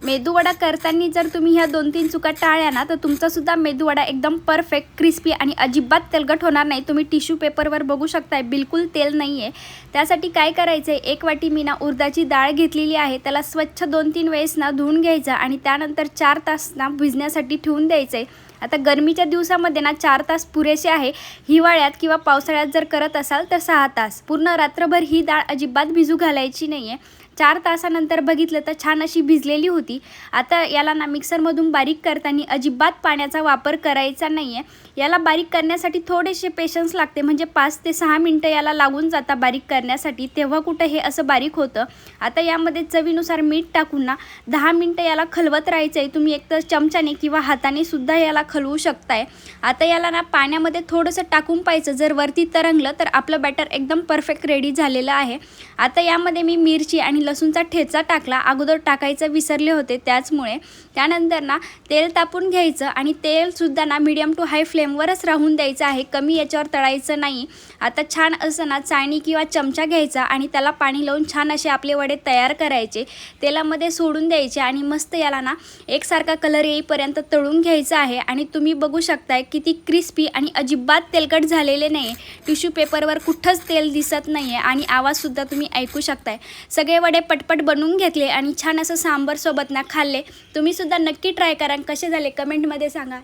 मेदूवडा करताना जर तुम्ही ह्या 2-3 चुका टाळल्या ना, तर तुमचासुद्धा मेदूवडा एकदम परफेक्ट, क्रिस्पी आणि अजिबात तेलकट होणार नाही. तुम्ही टिश्यू पेपरवर बघू शकताय, बिलकुल तेल नाही आहे. त्यासाठी काय करायचं आहे, 1 वाटी मी ना उडदाची डाळ घेतलेली आहे. त्याला स्वच्छ 2-3 वेळेस ना धुवून घ्यायचं आणि त्यानंतर 4 तास ना भिजण्यासाठी ठेवून द्यायचं आहे. आता गरमीच्या दिवसामध्ये ना 4 तास पुरेसे आहे. हिवाळ्यात किंवा पावसाळ्यात जर करत असाल तर 6 तास. पूर्ण रात्रभर ही डाळ अजिबात भिजू घालायची नाही आहे. 4 तासानंतर बघितलं तर छान अशी भिजलेली होती. आता याला ना मिक्सरमधून बारीक करताना अजिबात पाण्याचा वापर करायचा नाही आहे. याला बारीक करण्यासाठी थोडेसे पेशन्स लागते, म्हणजे 5 ते 6 मिनटं याला लागून जातात बारीक करण्यासाठी, तेव्हा कुठं हे असं बारीक होतं. आता यामध्ये चवीनुसार मीठ टाकून ना 10 मिनटं याला खलवत राहायचं आहे. तुम्ही एकतर चमच्याने किंवा हाताने सुद्धा याला खलवू शकताय. आता याला ना पाण्यामध्ये थोडंसं टाकून पाहायचं, जर वरती तरंगलं तर आपलं बॅटर एकदम परफेक्ट रेडी झालेलं आहे. आता यामध्ये मी मिरची आणि लसूणचा ठेचा टाकला, अगोदर टाकायचं विसरले होते त्याचमुळे. त्यानंतर ना तेल तापून घ्यायचं आणि तेलसुद्धा ना मीडियम टू हाय फ्लेमवरच राहून द्यायचं आहे, कमी याच्यावर तळायचं नाही. आता छान असं ना चाळणी किंवा चमचा घ्यायचा आणि त्याला पाणी लावून छान असे आपले वडे तयार करायचे, तेलामध्ये सोडून द्यायचे आणि मस्त याला ना एकसारखा कलर येईपर्यंत तळून घ्यायचं आहे. आणि तुम्ही बघू शकताय किती क्रिस्पी आणि अजिबात तेलकट झालेले नाही. टिश्यू पेपरवर कुठंच तेल दिसत नाही आहे आणि आवाजसुद्धा तुम्ही ऐकू शकताय. सगळे वडे पटपट बनवून घेतले आणि छान असं सांबारसोबत ना खाल्ले. तुम्ही सुद्धा नक्की ट्राय करा. कसे झाले कमेंटमध्ये सांगा.